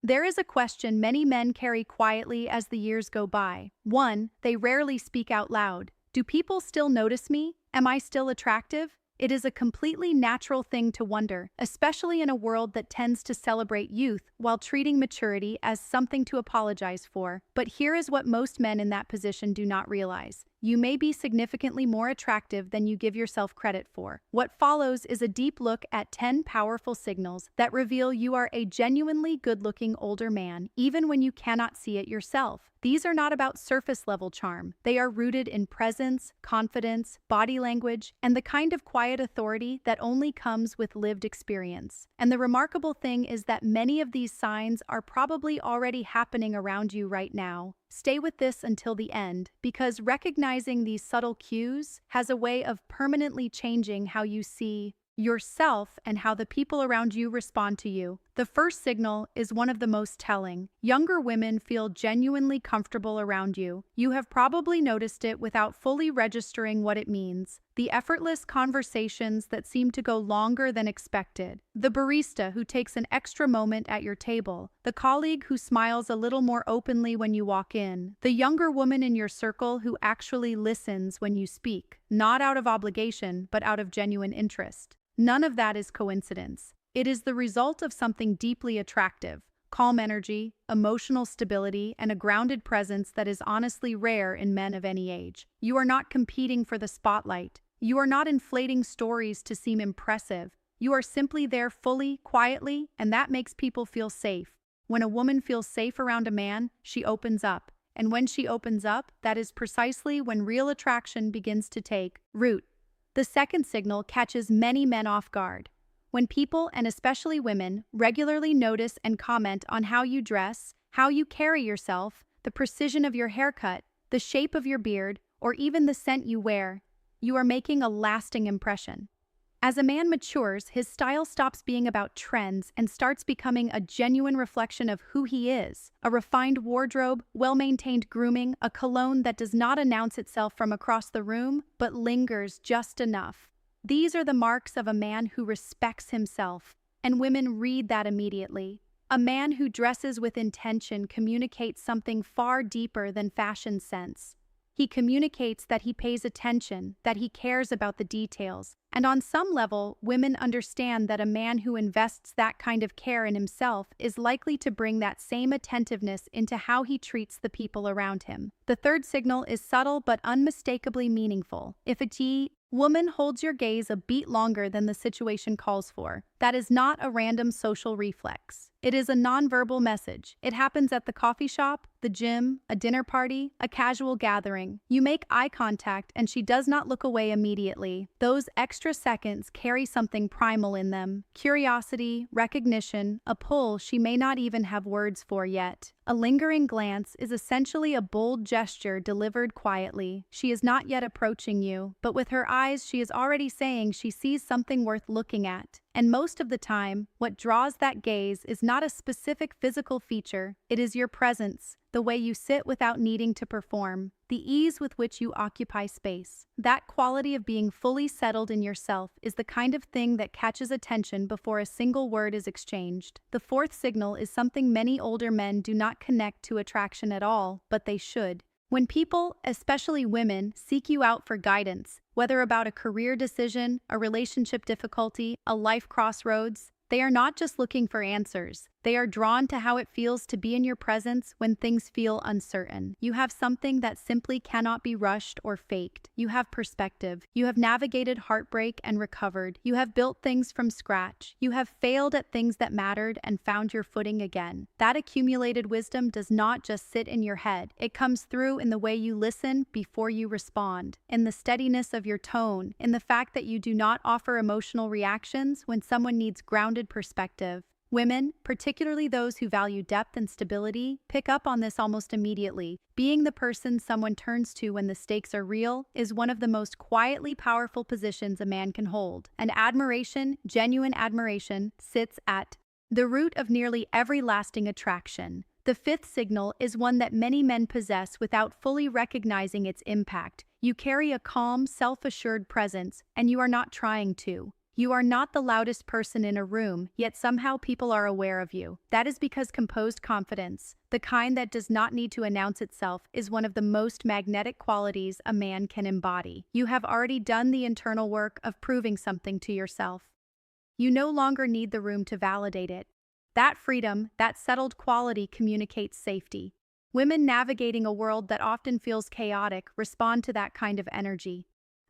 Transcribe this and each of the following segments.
There is a question many men carry quietly as the years go by. One, they rarely speak out loud. Do people still notice me? Am I still attractive? It is a completely natural thing to wonder, especially in a world that tends to celebrate youth while treating maturity as something to apologize for. But here is what most men in that position do not realize. You may be significantly more attractive than you give yourself credit for. What follows is a deep look at 10 powerful signals that reveal you are a genuinely good-looking older man, even when you cannot see it yourself. These are not about surface-level charm. They are rooted in presence, confidence, body language, and the kind of quiet authority that only comes with lived experience. And the remarkable thing is that many of these signs are probably already happening around you right now. Stay with this until the end, because recognizing these subtle cues has a way of permanently changing how you see yourself and how the people around you respond to you. The first signal is one of the most telling. Younger women feel genuinely comfortable around you. You have probably noticed it without fully registering what it means. The effortless conversations that seem to go longer than expected. The barista who takes an extra moment at your table. The colleague who smiles a little more openly when you walk in. The younger woman in your circle who actually listens when you speak, not out of obligation, but out of genuine interest. None of that is coincidence. It is the result of something deeply attractive. Calm energy, emotional stability, and a grounded presence that is honestly rare in men of any age. You are not competing for the spotlight. You are not inflating stories to seem impressive. You are simply there fully, quietly, and that makes people feel safe. When a woman feels safe around a man, she opens up. And when she opens up, that is precisely when real attraction begins to take root. The second signal catches many men off guard. When people, and especially women, regularly notice and comment on how you dress, how you carry yourself, the precision of your haircut, the shape of your beard, or even the scent you wear, you are making a lasting impression. As a man matures, his style stops being about trends and starts becoming a genuine reflection of who he is. A refined wardrobe, well-maintained grooming, a cologne that does not announce itself from across the room, but lingers just enough. These are the marks of a man who respects himself, and women read that immediately. A man who dresses with intention communicates something far deeper than fashion sense. He communicates that he pays attention, that he cares about the details. And on some level, women understand that a man who invests that kind of care in himself is likely to bring that same attentiveness into how he treats the people around him. The third signal is subtle but unmistakably meaningful. If a woman holds your gaze a beat longer than the situation calls for, that is not a random social reflex. It is a nonverbal message. It happens at the coffee shop, the gym, a dinner party, a casual gathering. You make eye contact and she does not look away immediately. Those extra seconds carry something primal in them. Curiosity, recognition, a pull she may not even have words for yet. A lingering glance is essentially a bold gesture delivered quietly. She is not yet approaching you, but with her eyes she is already saying she sees something worth looking at. And most of the time, what draws that gaze is not a specific physical feature, it is your presence, the way you sit without needing to perform, the ease with which you occupy space. That quality of being fully settled in yourself is the kind of thing that catches attention before a single word is exchanged. The fourth signal is something many older men do not connect to attraction at all, but they should. When people, especially women, seek you out for guidance, whether about a career decision, a relationship difficulty, a life crossroads, they are not just looking for answers. They are drawn to how it feels to be in your presence when things feel uncertain. You have something that simply cannot be rushed or faked. You have perspective. You have navigated heartbreak and recovered. You have built things from scratch. You have failed at things that mattered and found your footing again. That accumulated wisdom does not just sit in your head. It comes through in the way you listen before you respond, in the steadiness of your tone, in the fact that you do not offer emotional reactions when someone needs grounded perspective. Women, particularly those who value depth and stability, pick up on this almost immediately. Being the person someone turns to when the stakes are real is one of the most quietly powerful positions a man can hold. And admiration, genuine admiration, sits at the root of nearly every lasting attraction. The fifth signal is one that many men possess without fully recognizing its impact. You carry a calm, self-assured presence, and you are not trying to. You are not the loudest person in a room, yet somehow people are aware of you. That is because composed confidence, the kind that does not need to announce itself, is one of the most magnetic qualities a man can embody. You have already done the internal work of proving something to yourself. You no longer need the room to validate it. That freedom, that settled quality communicates safety. Women navigating a world that often feels chaotic respond to that kind of energy.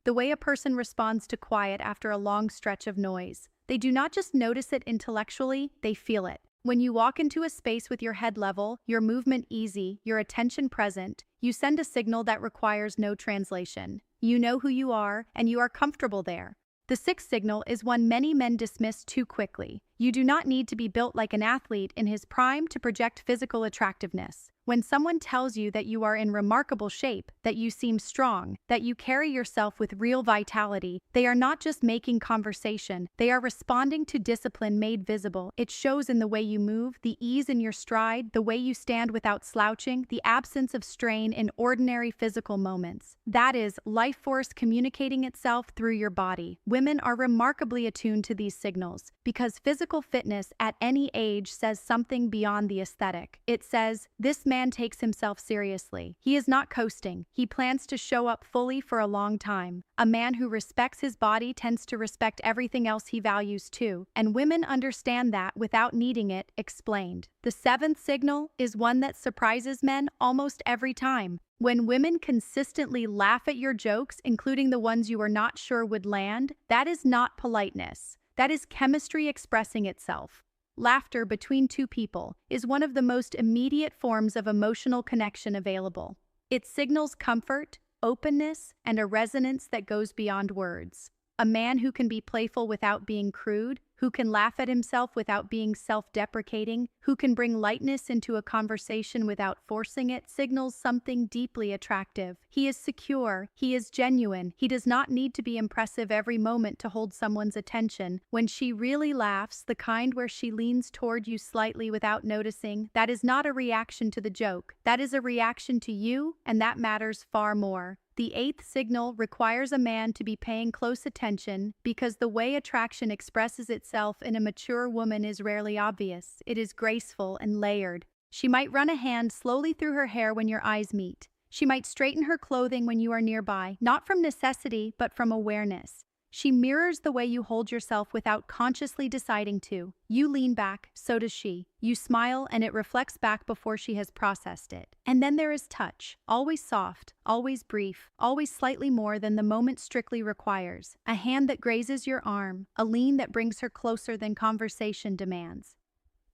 The way a person responds to quiet after a long stretch of noise. They do not just notice it intellectually, they feel it. When you walk into a space with your head level, your movement easy, your attention present, you send a signal that requires no translation. You know who you are, and you are comfortable there. The sixth signal is one many men dismiss too quickly. You do not need to be built like an athlete in his prime to project physical attractiveness. When someone tells you that you are in remarkable shape, that you seem strong, that you carry yourself with real vitality, they are not just making conversation, they are responding to discipline made visible. It shows in the way you move, the ease in your stride, the way you stand without slouching, the absence of strain in ordinary physical moments. That is life force communicating itself through your body. Women are remarkably attuned to these signals because physical fitness at any age says something beyond the aesthetic. It says, this man takes himself seriously. He is not coasting. He plans to show up fully for a long time. A man who respects his body tends to respect everything else he values too, and women understand that without needing it explained. The seventh signal is one that surprises men almost every time. When women consistently laugh at your jokes, including the ones you were not sure would land, that is not politeness. That is chemistry expressing itself. Laughter between two people is one of the most immediate forms of emotional connection available. It signals comfort, openness, and a resonance that goes beyond words. A man who can be playful without being crude, who can laugh at himself without being self-deprecating, who can bring lightness into a conversation without forcing it, signals something deeply attractive. He is secure, he is genuine, he does not need to be impressive every moment to hold someone's attention. When she really laughs, the kind where she leans toward you slightly without noticing, that is not a reaction to the joke. That is a reaction to you, and that matters far more. The eighth signal requires a man to be paying close attention because the way attraction expresses itself in a mature woman is rarely obvious. It is graceful and layered. She might run a hand slowly through her hair when your eyes meet. She might straighten her clothing when you are nearby, not from necessity, but from awareness. She mirrors the way you hold yourself without consciously deciding to. You lean back, so does she. You smile, and it reflects back before she has processed it. And then there is touch, always soft, always brief, always slightly more than the moment strictly requires. A hand that grazes your arm, a lean that brings her closer than conversation demands.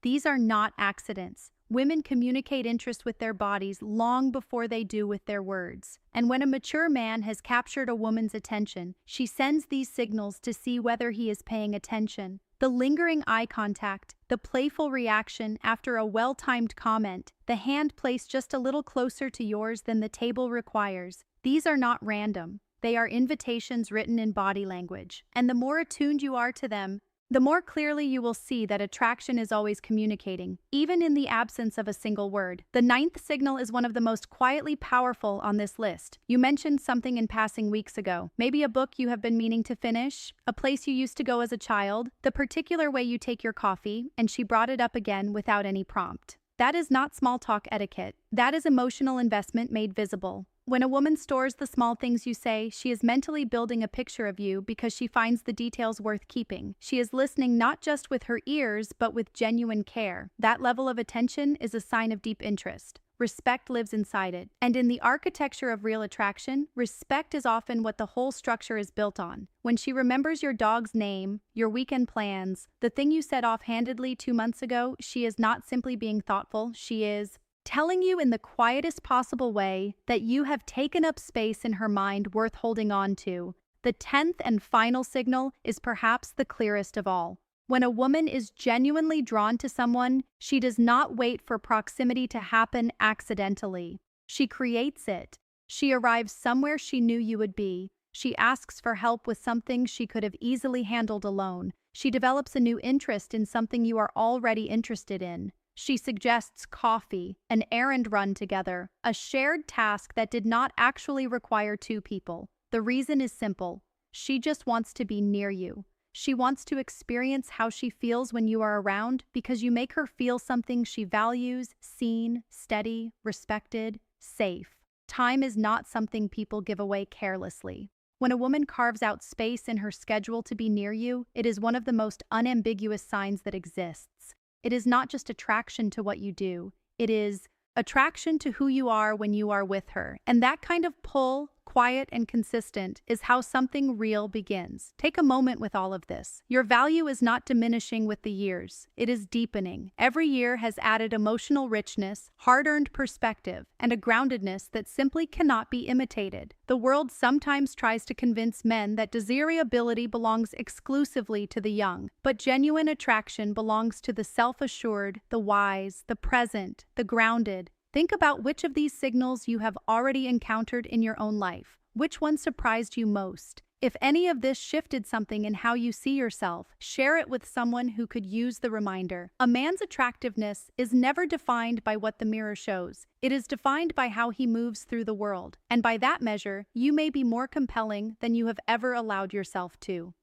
These are not accidents. Women communicate interest with their bodies long before they do with their words. And when a mature man has captured a woman's attention, she sends these signals to see whether he is paying attention. The lingering eye contact, the playful reaction after a well-timed comment, the hand placed just a little closer to yours than the table requires. These are not random. They are invitations written in body language. And the more attuned you are to them, the more clearly you will see that attraction is always communicating, even in the absence of a single word. The ninth signal is one of the most quietly powerful on this list. You mentioned something in passing weeks ago. Maybe a book you have been meaning to finish, a place you used to go as a child, the particular way you take your coffee, and she brought it up again without any prompt. That is not small talk etiquette. That is emotional investment made visible. When a woman stores the small things you say, she is mentally building a picture of you because she finds the details worth keeping. She is listening not just with her ears, but with genuine care. That level of attention is a sign of deep interest. Respect lives inside it. And in the architecture of real attraction, respect is often what the whole structure is built on. When she remembers your dog's name, your weekend plans, the thing you said offhandedly 2 months ago, she is not simply being thoughtful, she is telling you in the quietest possible way that you have taken up space in her mind worth holding on to. The 10th and final signal is perhaps the clearest of all. When a woman is genuinely drawn to someone, she does not wait for proximity to happen accidentally. She creates it. She arrives somewhere she knew you would be. She asks for help with something she could have easily handled alone. She develops a new interest in something you are already interested in. She suggests coffee, an errand run together, a shared task that did not actually require two people. The reason is simple. She just wants to be near you. She wants to experience how she feels when you are around because you make her feel something she values, seen, steady, respected, safe. Time is not something people give away carelessly. When a woman carves out space in her schedule to be near you, it is one of the most unambiguous signs that exists. It is not just attraction to what you do, it is attraction to who you are when you are with her. And that kind of pull, quiet and consistent, is how something real begins. Take a moment with all of this. Your value is not diminishing with the years. It is deepening. Every year has added emotional richness, hard-earned perspective, and a groundedness that simply cannot be imitated. The world sometimes tries to convince men that desirability belongs exclusively to the young, but genuine attraction belongs to the self-assured, the wise, the present, the grounded. Think about which of these signals you have already encountered in your own life. Which one surprised you most? If any of this shifted something in how you see yourself, share it with someone who could use the reminder. A man's attractiveness is never defined by what the mirror shows. It is defined by how he moves through the world. And by that measure, you may be more compelling than you have ever allowed yourself to.